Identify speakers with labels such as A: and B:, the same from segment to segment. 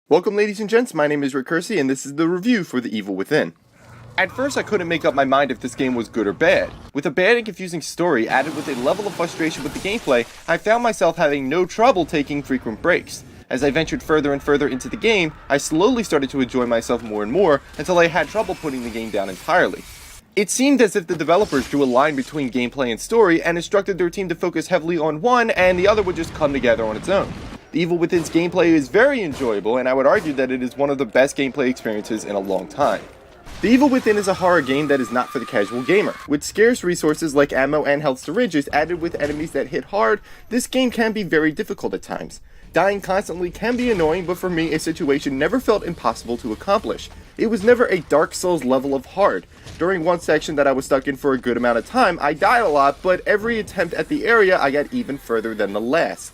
A: Welcome ladies and gents, my name is Curci and this is the review for The Evil Within. At first I couldn't make up my mind if this game was good or bad. With a bad and confusing story added with a level of frustration with the gameplay, I found myself having no trouble taking frequent breaks. As I ventured further and further into the game, I slowly started to enjoy myself more and more until I had trouble putting the game down entirely. It seemed as if the developers drew a line between gameplay and story and instructed their team to focus heavily on one and the other would just come together on its own. The Evil Within's gameplay is very enjoyable, and I would argue that it is one of the best gameplay experiences in a long time. The Evil Within is a horror game that is not for the casual gamer. With scarce resources like ammo and health syringes added with enemies that hit hard, this game can be very difficult at times. Dying constantly can be annoying, but for me, a situation never felt impossible to accomplish. It was never a Dark Souls level of hard. During one section that I was stuck in for a good amount of time, I died a lot, but every attempt at the area I got even further than the last.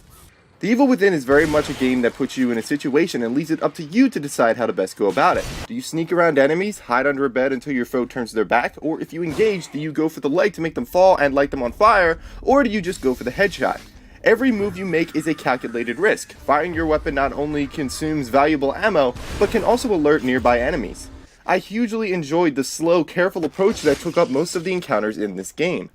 A: The Evil Within is very much a game that puts you in a situation and leaves it up to you to decide how to best go about it. Do you sneak around enemies, hide under a bed until your foe turns their back, or if you engage, do you go for the leg to make them fall and light them on fire, or do you just go for the headshot? Every move you make is a calculated risk. Firing your weapon not only consumes valuable ammo, but can also alert nearby enemies. I hugely enjoyed the slow, careful approach that took up most of the encounters in this game.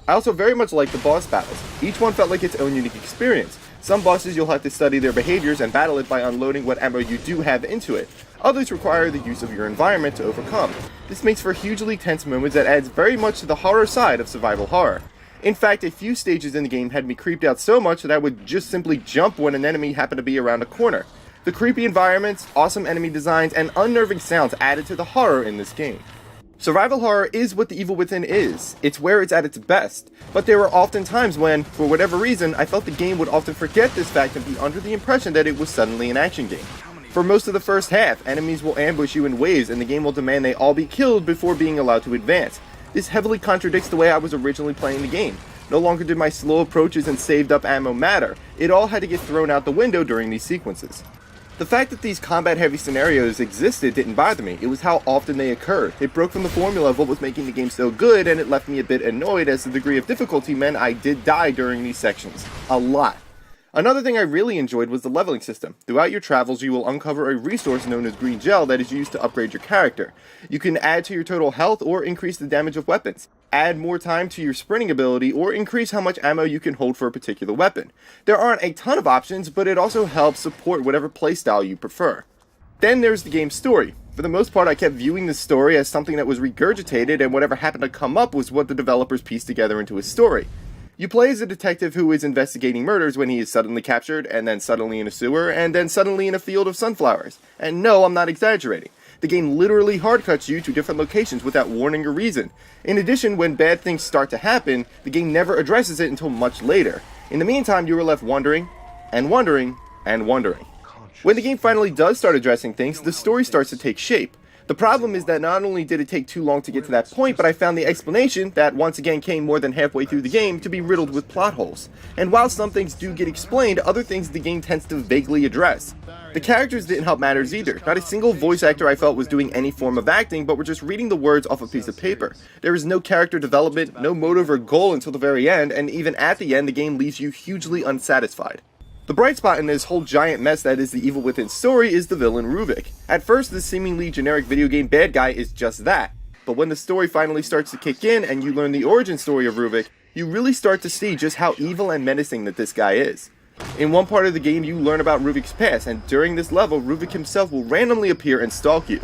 A: I also very much liked the boss battles. Each one felt like its own unique experience. Some bosses you'll have to study their behaviors and battle it by unloading what ammo you do have into it. Others require the use of your environment to overcome. This makes for hugely tense moments that adds very much to the horror side of survival horror. In fact, a few stages in the game had me creeped out so much that I would just simply jump when an enemy happened to be around a corner. The creepy environments, awesome enemy designs, and unnerving sounds added to the horror in this game. Survival horror is what The Evil Within is. It's where it's at its best. But there were often times when, for whatever reason, I felt the game would often forget this fact and be under the impression that it was suddenly an action game. For most of the first half, enemies will ambush you in waves and the game will demand they all be killed before being allowed to advance. This heavily contradicts the way I was originally playing the game. No longer did my slow approaches and saved up ammo matter. It all had to get thrown out the window during these sequences. The fact that these combat-heavy scenarios existed didn't bother me, it was how often they occurred. It broke from the formula of what was making the game so good, and it left me a bit annoyed as the degree of difficulty meant I did die during these sections. A lot. Another thing I really enjoyed was the leveling system. Throughout your travels, you will uncover a resource known as green gel that is used to upgrade your character. You can add to your total health or increase the damage of weapons, add more time to your sprinting ability, or increase how much ammo you can hold for a particular weapon. There aren't a ton of options, but it also helps support whatever playstyle you prefer. Then there's the game's story. For the most part, I kept viewing the story as something that was regurgitated, and whatever happened to come up was what the developers pieced together into a story. You play as a detective who is investigating murders when he is suddenly captured, and then suddenly in a sewer, and then suddenly in a field of sunflowers. And no, I'm not exaggerating. The game literally hardcuts you to different locations without warning or reason. In addition, when bad things start to happen, the game never addresses it until much later. In the meantime, you are left wondering, and wondering, and wondering. When the game finally does start addressing things, the story starts to take shape. The problem is that not only did it take too long to get to that point, but I found the explanation, that once again came more than halfway through the game, to be riddled with plot holes. And while some things do get explained, other things the game tends to vaguely address. The characters didn't help matters either. Not a single voice actor I felt was doing any form of acting, but were just reading the words off a piece of paper. There is no character development, no motive or goal until the very end, and even at the end the game leaves you hugely unsatisfied. The bright spot in this whole giant mess that is the Evil Within story is the villain Ruvik. At first, this seemingly generic video game bad guy is just that. But when the story finally starts to kick in and you learn the origin story of Ruvik, you really start to see just how evil and menacing that this guy is. In one part of the game, you learn about Ruvik's past, and during this level, Ruvik himself will randomly appear and stalk you.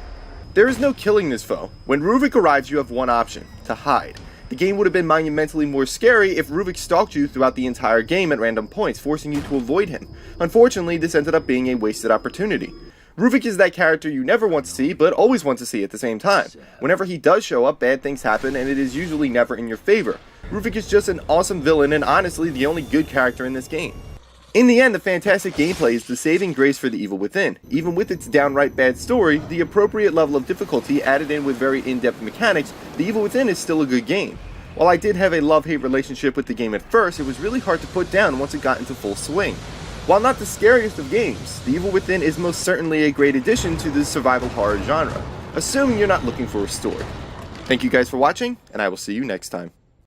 A: There is no killing this foe. When Ruvik arrives, you have one option: to hide. The game would have been monumentally more scary if Ruvik stalked you throughout the entire game at random points, forcing you to avoid him. Unfortunately, this ended up being a wasted opportunity. Ruvik is that character you never want to see, but always want to see at the same time. Whenever he does show up, bad things happen, and it is usually never in your favor. Ruvik is just an awesome villain, and honestly, the only good character in this game. In the end, the fantastic gameplay is the saving grace for The Evil Within. Even with its downright bad story, the appropriate level of difficulty added in with very in-depth mechanics, The Evil Within is still a good game. While I did have a love-hate relationship with the game at first, it was really hard to put down once it got into full swing. While not the scariest of games, The Evil Within is most certainly a great addition to the survival horror genre, assuming you're not looking for a story. Thank you guys for watching, and I will see you next time.